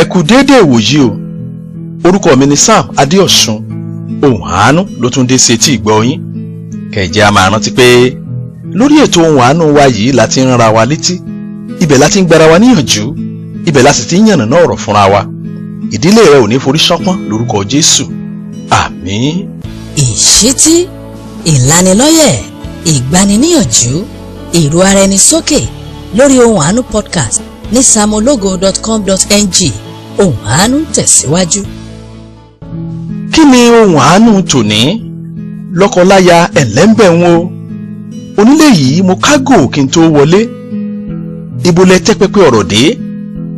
Ẹ kú déédéé ìwòyí o. Orúkọ mi ni Sam Adéọ̀sùn. Ohun Àánú ló tún dé sí etí ìgbọ́ yín. Kẹ̀jẹ́ a máa rántí pé lórí ètò Ohun Àánú wa yìí la ti ń rán wa létí. Ibẹ̀ la ti ń gbára wa níyànjú. Ibẹ̀ la sì ti ń yànnàná ọ̀rọ̀ fúnra wa. Ìdílé rẹ ò ní forí ṣánpọ́n lórúkọ Jésù. Àmín. Ìṣítí, ìlanilọ́yẹ̀, ìgbaniníyànjú, ìró ara ẹni sókè lórí Ohun Àánú podcast ní samologo.com.ng. Ohun Àánú tẹ̀síwájú. Kí ni Ohun Àánú tòní? Lọ́kọláya ẹ̀lẹ́ńbẹ̀wọ̀n o. Onílé yìí mo kágò kí n tó wọlé. Ibo lẹ tẹ́ pẹpẹ ọ̀rọ̀ dé?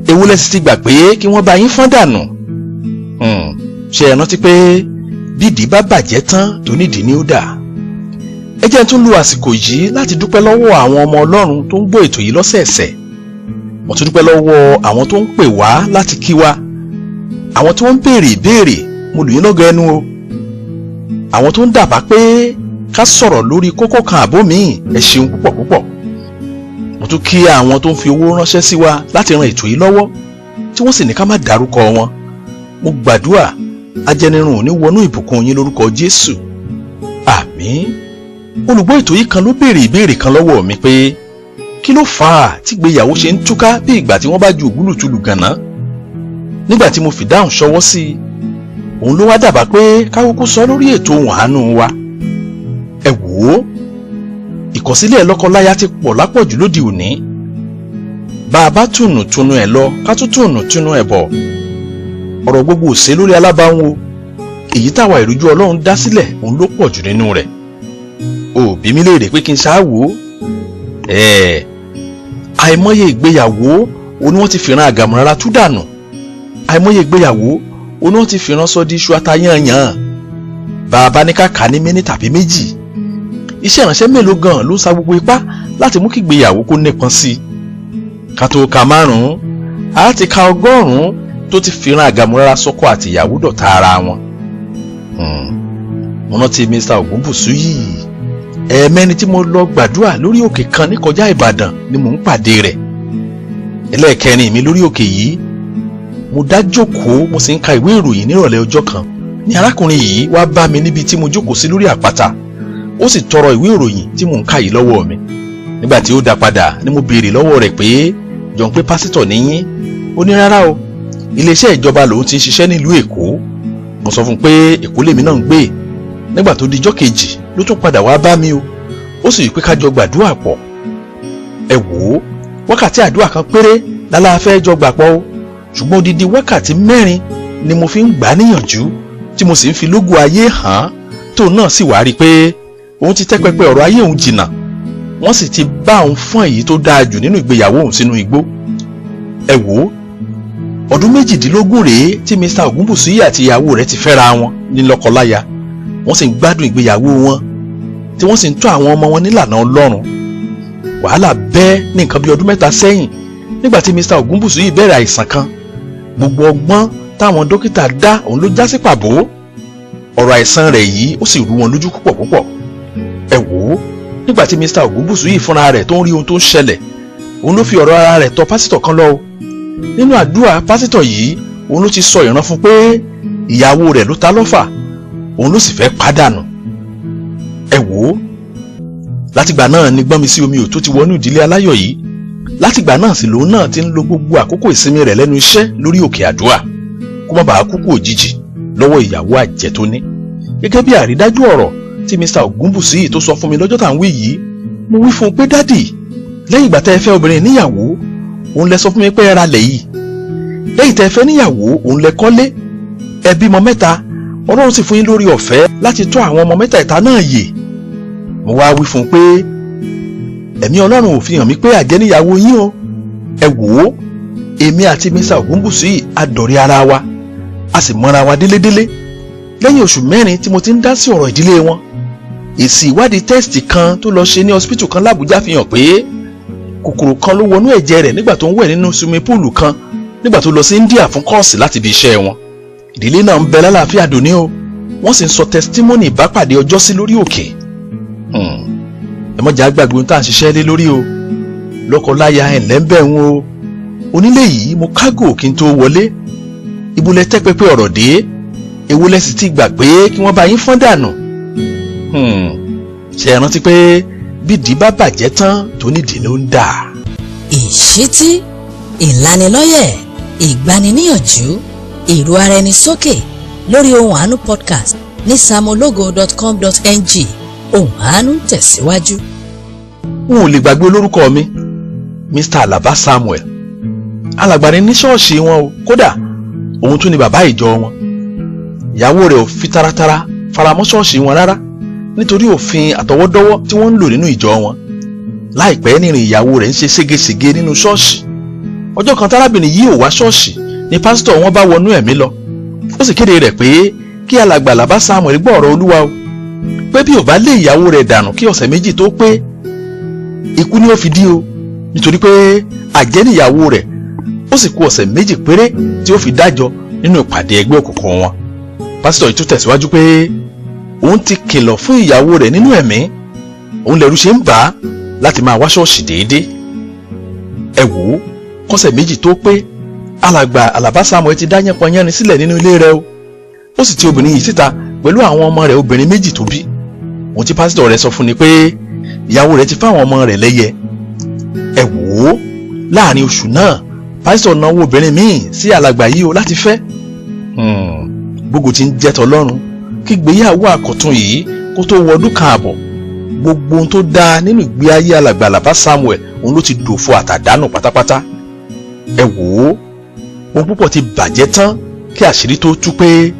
Èwo lẹ sì ti gbà pé kí wọ́n bá yín fọ́n dànù? Ṣé ẹ rántí pé bídìí bá bàjẹ́ tán tó nídìí ní ó dà? Ẹ jẹ́ tún lo àsìkò yìí láti dúpẹ́ lọ́wọ́ àwọn ọmọ Ọlọ́run tó ń gbọ́ ètò yìí lọ́sẹ̀ẹ̀sẹ̀. Mo tún dúpẹ́ lọ́wọ́ àwọn tó ń pè wá láti kí wa. Àwọn tó ń béèrè ìbéèrè, mo lù yín lọ́gọ ẹnu o. Àwọn tó ń dábàá pé ká sọ̀rọ̀ lórí kókó kan àbó míì, ẹ ṣeun púpọ̀ púpọ̀. Mo tún kí àwọn tó ń fi owó ránṣẹ́ sí wa láti ran ètò yìí lọ́wọ́, tí wọ́n sì ní ká má dárúkọ wọn. Mo gbàdúrà ajẹnirun ò ní wọnú ìbùkún yín lórúkọ Jésù. Àmín. Olùgbọ́ ètò yìí kan ló béèrè ìbéèrè kan lọ́wọ́ mi pé kí ló fà á tí ìgbéyàwó ṣe ń túká bí ìgbà tí wọ́n bá ju ògúlùtulù gànà? Nígbà tí mo fi dáhùn ṣọwọ́ sí i, òun ló wá dábàá pé ká kúkú sọ lórí ètò Ohun Àánú wa. Ẹ wò ó, ìkọ̀sílẹ̀ lọ́kọláya ti pọ̀ lápọ̀jù lóde òní. Bá a bá tùnùtùnù ẹ̀ lọ ká tún tùnùtùnù ẹ̀ bọ̀. Ọ̀rọ̀ gbogbo òṣè lórí alábàáwọn, èyí táwa ìrújú Ọlọ́run dá sílẹ̀ òun ló pọ̀ jù nínú rẹ̀. Ó bí mi léèrè pé kí n ṣáàwó. Àìmọye ìgbéyàwó òun ni wọ́n ti fìran àgàmùrara tú dànù. Àìmọye ìgbéyàwó òun ni wọ́n ti fìran sọ di iṣu atayànyàn. Bàbá ní ká kà ní méní tàbí méjì. Iṣẹ́ ìránṣẹ́ mélòó gan ló ń sa gbogbo ipá láti mú kí ìgbéyàwó kó nípọn sí i. Ká tó ka 5, a ti ka 100 tó ti fìran àgàmùrara sọ́kọ àti ìyàwó dọ̀tá ara wọn. Mo rántí Mr. Ògúnbùsú yìí. Ẹ̀ẹ̀mẹ́ni tí mo lọ gbàdúrà lórí òkè kan ní kọjá Ìbàdàn ni mò ń pàdé rẹ̀. Ẹlẹ́ẹ̀kẹrin mi lórí òkè yìí, mo dá jókòó mo sì ń ka ìwé ìròyìn nírọ̀lẹ́ ọjọ́ kan. Ní arákùnrin yìí wá bá mi níbi tí mo jókòó sí lórí àpáta. Ó sì tọrọ ìwé ìròyìn tí mò ń kà yìí lọ́wọ́ mi. Nígbà tí ó dá padà ni mo béèrè lọ́wọ́ rẹ̀ pé jọ̀ọ́ pé pásítọ̀ níyín? Ó ní rárá o, iléeṣẹ́ ìjọba lòun ti ń ṣiṣẹ́ nílùú Èkó. Mo sọ fún un pé Èkó lèmi náà ń gbé. Nígbà tó di ijọ́ kejì ló tún padà wá bá mi o. Ó sì wí pé ká jọ gbàdúrà pọ̀. Ẹ wò ó, wákàtí àdúrà kan péré lálá fẹ́ jọ gbà pọ̀ o. Ṣùgbọ́n odidi wákàtí 4 ni mo fi ń gbà níyànjú tí mo sì ń fi lógo ayé hàn. Tóun náà sì wá rí i pé òun ti tẹ́ pẹpẹ ọ̀rọ̀ ayé òun jìnnà. Wọ́n sì ti bá òun fún èyí tó dáa jù nínú ìgbéyàwó òun sínú igbó. Ẹ wò ó, ọdún 18 rèé tí Mr. Ògúnbùsú yìí àti ìyàwó rẹ̀ ti fẹ́ra wọn ní lọ́kọláya. Wọ́n sì ń gbádùn ìgbéyàwó wọn, tí wọ́n sì ń tọ́ àwọn ọmọ wọn nílànà Ọlọ́run. Wàhálà bẹ́ ní nǹkan bí ọdún 3 sẹ́yìn nígbà tí Mr. Ògúnbùsú yìí bẹ̀rẹ̀ àìsàn kan. Gbogbo ọgbọ́n táwọn dókítà dá òun ló já sí pàbó. Ọ̀rọ̀ àìsàn rẹ̀ yìí ó sì rú wọn lójú púpọ̀ púpọ̀. Ẹ wò ó, nígbà tí Mr. Ògúnbùsú yìí fúnra rẹ̀ tó ń rí ohun tó ń ṣẹlẹ̀, òun ló fi ọ̀rọ̀ ara rẹ̀ tọ̀ pásítọ̀ kan lọ. Nínú àdúrà pásítọ̀ yìí, òun ló ti sọ ìran fún pé ìyàwó rẹ̀ ló ta lọ́fà, òun ló sì fẹ́ pàdánù. Ẹ wò ó, látìgbà náà ni gbọ́nmi sí omi ò tó ti wọnú ìdílé aláyọ̀ yìí. Látìgbà náà sì lòun náà ti ń lo gbogbo àkókò ìsinmi rẹ̀ lẹ́nu iṣẹ́ lórí òkè àdúrà kó má bàa kúkú òjijì lọ́wọ́ ìyàwó àjẹ́ tó ní. Gẹ́gẹ́ bí àrídájú ọ̀rọ̀ tí Mr. Ògúnbùsú yìí tó sọ fún mi lọ́jọ́ tá à ń wí yìí, mo wí fún un pé dádì, lẹ́yìn ìgbà tẹ́ ẹ fẹ́ obìnrin níyàwó, òun lẹ sọ fún mi pé ẹ ra lẹ̀ yìí. Lẹ́yìn tẹ́ ẹ fẹ́ níyàwó, òun lẹ kọ́lé, ẹ bímọ 3, Ọlọ́run sì fún yín lórí ọ̀fẹ́ láti tọ́ àwọn ọmọ 3 náà yè. Mo wá wí fún un pé ẹ̀mí Ọlọ́run ò fi hàn mí pé àjẹ́ níyàwó yín o. Ẹ wò ó, èmi àti Mr. Ògúnbùsú yìí a dọ̀rẹ́ ara wa, a sì mọ́ra wa délédélé. Lẹ́yìn oṣù 4 tí mo ti ń dá sí ọ̀rọ̀ ìdílé wọn, èsì ìwádìí tẹ́sítì kan tó lọ ṣe ní hospital kan l'Àbújá fi hàn pé kòkòrò kan ló wọnú ẹ̀jẹ̀ rẹ̀ nígbà tó ń wẹ̀ nínú swimming pool kan nígbà tó lọ sí India fún kọ́ọ̀sì láti ibi iṣẹ́ wọn. Ìdílé náà ń bẹ lálàáfíà dòní o, wọ́n sì ń sọ testimony ìbápàdé ọjọ́ sí lórí òkè. Ẹ mọ̀jà gbàgbé ohun tá à ń ṣiṣẹ́ lé lórí o. Lọ́kọláya ẹ̀ńlẹ́ ń bẹ̀ ń o. Onílé yìí mo kágò kí n tó wọlé ibo lẹ tẹ́ pẹpẹ ọ̀rọ̀ dé, èwo lẹ sì ti gbà pé kí wọ́n bá yín fọ́n dànù. ṣé ẹ rántí pé bídìí bá bàjẹ́ tán tó nídìí ló ń dà. ìṣítí, ìlanilọ́yẹ̀, ìgbaniníyànjú, èrò ara ẹni sókè lórí Ohun Aanu podcast ní samologo.com.ng. Ohun Aanu ń tẹ̀síwájú. n ò lè gbàgbé olórúkọ mi, Mr. Alaba Samuel. alàgbà ní ṣọ́ọ̀ṣì wọn o, kódà òun tún ni bàbá ìjọ wọn. ìyàwó rẹ̀ ò fi taratara faramọ́ ṣọ́ọ̀ṣì wọn rárá nítorí òfin àtọwọ́dọ́wọ́ tí wọ́n ń lò nínú ìjọ wọn. láìpẹ́ nírìn ìyàwó rẹ̀ ń ṣe ségesège nínú ṣọ́ọ̀ṣì. ọjọ́ kan tárábìnrin yìí ò wá ṣọ́ọ̀ṣì ni pásítọ̀ wọn bá wọnú ẹ̀mí lọ. ó sì kéde rẹ̀ pé kí alàgbà Alaba Samuel gbọ́ ọ̀rọ̀ Olúwa o, pé bí ò bá lé ìyàwó rẹ̀ dànù kí ọ̀sẹ̀ méjì tó pé, ikú ni ó fi dí o, nítorí pé àjẹ́ níyàwó rẹ̀. ó sì kù ọ̀sẹ̀ méjì péré tí ó fi dájọ́ nínú ìpàdé ẹgbẹ́ òkùnkùn wọn. pásítọ̀ yìí tún tẹ̀síwájú pé òun ti kìlọ̀ fún ìyàwó rẹ̀ nínú ẹ̀mí, òun lẹ̀rù ṣe ń bà á láti máa wá ṣọ́ọ̀ṣì déédéé. ẹ wò ó, kọ́sẹ̀ méjì tó pé alàgbà Alaba Samuel ti dá yánpọnyánrin sílẹ̀ nínú ilé rẹ̀ o. ó sì ti obìnrin yìí síta pẹ̀lú àwọn ọmọ rẹ̀ obìnrin méjì tó bí. ohun tí pásítọ̀ rẹ̀ sọ fún ni pé ìyàwó rẹ̀ ti fáwọn ọmọ rẹ̀ lẹ́yẹ. ẹ wò ó, láàrin oṣù náà pásítọ̀ náwó obìnrin míì sí alàgbà yìí o láti fẹ́. gbogbo tí ń jẹ́ tọlọ́run kí gbéyàwó àkọ́tún yìí kó tó wọ ọdún kan àbọ̀. gbogbo ohun tó dáa nínú ìgbé ayé alàgbà Alaba Samuel òun ló ti dòfo àtàdánù pátápátá. ẹ wò ó, ohun púpọ̀ ti bàjẹ́ tán kí àṣírí tó tú pé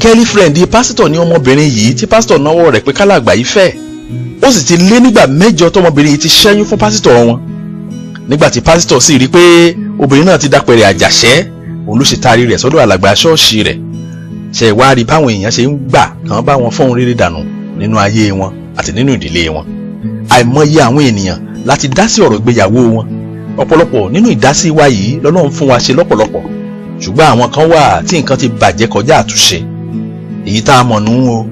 gẹ́lífrẹ̀ndì pásítọ̀ ní ọmọbìnrin yìí tí pásítọ̀ náwó rẹ̀ pé kálàgbà yìí fẹ́. ó sì ti lé nígbà 8 tọmọbìnrin yìí ti ṣẹ́yún fún pásítọ̀ wọn. nígbà tí pásítọ̀ sì rí pé obìnrin náà ti dápẹ̀rẹ̀ àjàṣẹ́, òun ló ṣe taari rẹ̀ sọ́dọ̀ alàgbà ṣọ́ọ̀ṣì rẹ̀. ṣe wá rí báwọn èèyàn ṣe ń gbà kàn bá wọn fọ́n rere dànù nínú ayé wọn àti nínú ìdílé wọn. àìmọye àwọn ènìyàn láti dá sí ọ̀rọ̀ ìgbéyàwó wọn. ọ̀pọ̀lọpọ̀ nínú ìdásí wa yìí lọ́lọ́run fún wa ṣe lọ́pọ̀lọpọ̀, ṣùgbọ́n àwọn kan wà tí nǹkan ti bàjẹ́ kọjá àtúnṣe. èyí tá a mọ̀ nù o.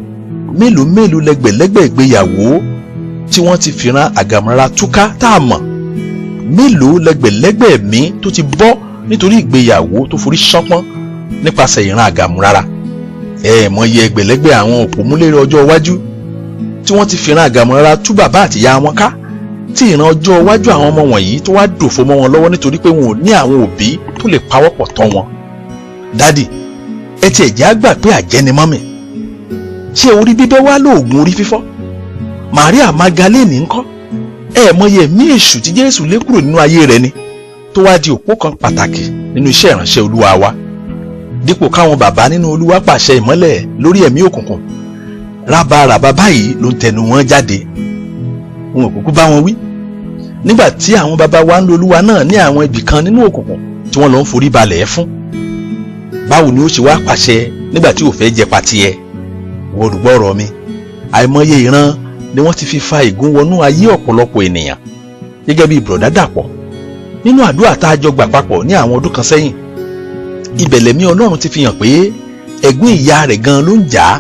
mélòó mélòó lẹ́gbẹ̀lẹ́gbẹ̀ ìgbéyàwó tí wọ́n ti fìran àgàmọ́ra túká tá a mọ̀. mélòó lẹ́gbẹ̀lẹ́gbẹ̀ mi tó ti bọ́ nítorí ìgbéyàwó tó forí ṣánpọ́n nípasẹ̀ ìran àgàmúrara. mọ̀ye ẹgbẹ̀lẹ́gbẹ̀ àwọn òpómúlérè ọjọ́ iwájú tí wọ́n ti fìran àgàmúrara tú bàbá àtìyá wọn ká, tí ìran ọjọ́ iwájú àwọn ọmọ wọ̀nyí tó wá dòfo mọ́ wọn lọ́wọ́ nítorí pé wọn ò ní àwọn òbí tó lè pawọ́pọ̀ tọ́ wọn. dádì, ẹ ti ẹ̀jẹ̀ á gbà pé àjẹ́ ni mọ́mì. ṣé orí bíbẹ́ wá lóògùn orí fífọ́? Màríà Magdalene ńkọ́? mọ̀ye ẹ̀mí èṣù tí Jésù lé kúrò nínú ayé rẹ̀ ni, tó wá di òpó kan pàtàkì nínú iṣẹ́ ìránṣẹ́ Olúwa wa. dípò káwọn bàbá nínú Olúwa pàṣẹ ìmọ́lẹ̀ lórí ẹ̀mí òkùnkùn, rábàràbà báyìí ló ń tẹnu wọn jáde. wọn ò kúkú bá wọn wí. nígbà tí àwọn bàbá wa ń lo Olúwa náà ní àwọn ibì kan nínú òkùnkùn tí wọ́n lọ ń forí balẹ̀ fún, báwo ni ó ṣe wá pàṣẹ nígbà tí ò fẹ́ jẹ patiẹ? wọ́n olùgbọ́ ọ̀rọ̀ mi, àìmọye ìran ni wọ́n ti fi fa ìgún wọnú ayé ọ̀pọ̀lọpọ̀ ènìyàn. gẹ́gẹ́ bí bùrọ̀dá Dàpọ̀ nínú àdúrà tá a jọ gbà papọ̀ ní àwọn ọdún kan sẹ́yìn, ìbẹ̀lẹ̀mí Ọlọ́run ti fi hàn pé ẹ̀gún ìyá rẹ̀ gan ló ń jà á.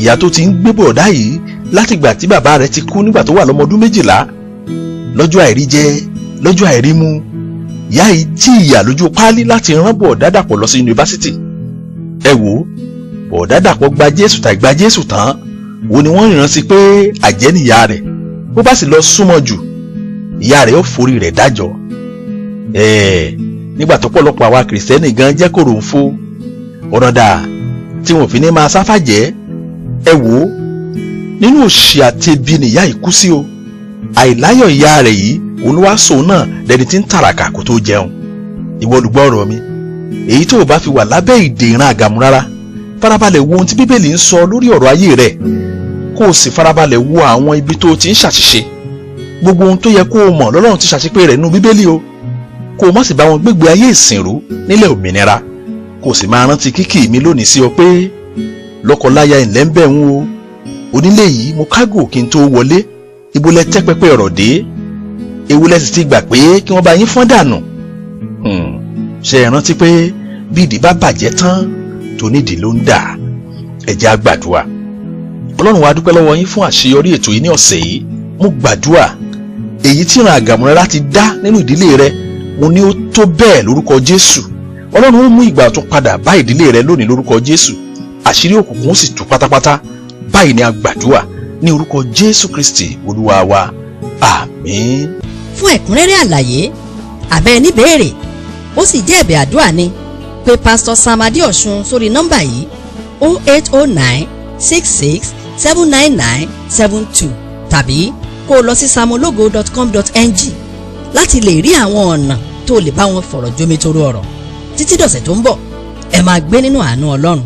ìyá tó ti ń gbé bùrọ̀dá yìí látìgbà tí bàbá rẹ̀ ti kú nígbà tó wà lọ́mọ ọdún 12. lọ́jọ́ àìrí jẹ, lọ́jọ́ àìrí mu, ìyá yìí jìyà lójú páálí láti rán bùrọ̀dá Dàpọ̀ lọ sí yunifásitì. ẹ wò ó, bùrọ̀dá Dàpọ̀ gba Jésù tàì gba Jésù tán, wo ni wọ́n ríran sí pé àjẹ́ níyà rẹ̀. bó bá sì lọ súnmọ́ jù, ìyá rẹ̀ ó forí rẹ̀ dájọ́. nígbà tó pọ̀lọpọ̀ àwa kìrìsìtẹ́nì gan jẹ́ kòròǹfo ọ̀nà dà tí wọn ò fi ní máa sáfàjẹ́. ẹ wò ó, nínú òṣì àti ebi nìyá yìí kú sí o. àìláyọ̀ ìyá rẹ̀ yìí olúwaṣọ náà lẹni tí ń tàràkà kó tó jẹun. ìwọ olùgbọ́ ọ̀rọ̀ mi, èyí tó o bá fi wà lábẹ́ ìdè ìran àgàmúrara, farabalẹ̀ wo ohun tí Bíbélì ń sọ lórí ọ̀rọ̀ ayé rẹ̀, kó o sì farabalẹ̀ wo àwọn ibi tó o ti ń ṣàṣìṣe. gbogbo ohun tó yẹ kó o mọ̀ lọ́lọ́run ti ṣàṣepé rẹ̀ nínú Bíbélì o. kó o má sì bá wọn gbégbé ayé ìsìnrú nílẹ̀ òmìnira. kó o sì máa rántí kíkì mi lónìí sí ọ pé lọ́kọláya ìlẹ́ ń bẹ̀ ń o. onílé yìí mo kágò kí n tó wọlé, ibo lẹ tẹ́ pẹpẹ ọ̀rọ̀ dé? èwo lẹ sì ti gbà pé kí wọ́n bá yín fọ́n dànù? ṣe é rántí pé bí ìdí bá bàjẹ́ tán tó nídìí ló ń dà. ẹ jẹ́ á gbàdúrà. Ọlọ́run wa dúpẹ́ lọ́wọ́ yín fún àṣeyọrí ètò yìí ní ọ̀sẹ̀ yìí. mo gbàdúrà èyí tí ìran àgàmúrara ti dá nínú ìdílé rẹ, mo ní ó tó bẹ́ẹ̀ lórúkọ Jésù. Ọlọ́run ó mú ìgbà ọ̀tun padà bá ìdílé rẹ lónìí lórúkọ Jésù. Àṣírí òkùnkùn ó sì tú pátápátá. Báyìí ni a gbàdúrà ní orúkọ Jésù Kristi Olúwa wa. Àmín. Fún ẹ̀kúnrẹ́rẹ́ àlàyé àbẹ́ níbèrè ó sì jẹ́ ẹ̀bẹ̀ àdúrà ni pé Pastor Sam Adéọ̀ṣun sórí nọ́mbà yìí 0809 66 799 72 tàbí kó o lọ sí samologo.com.ng láti lè rí àwọn ọ̀nà tó lè bá wọn fọ̀rọ̀ jomitoro ọ̀rọ̀. Títí dọ̀sẹ̀ tó ń bọ̀ ẹ máa gbé nínú àánú Ọlọ́run.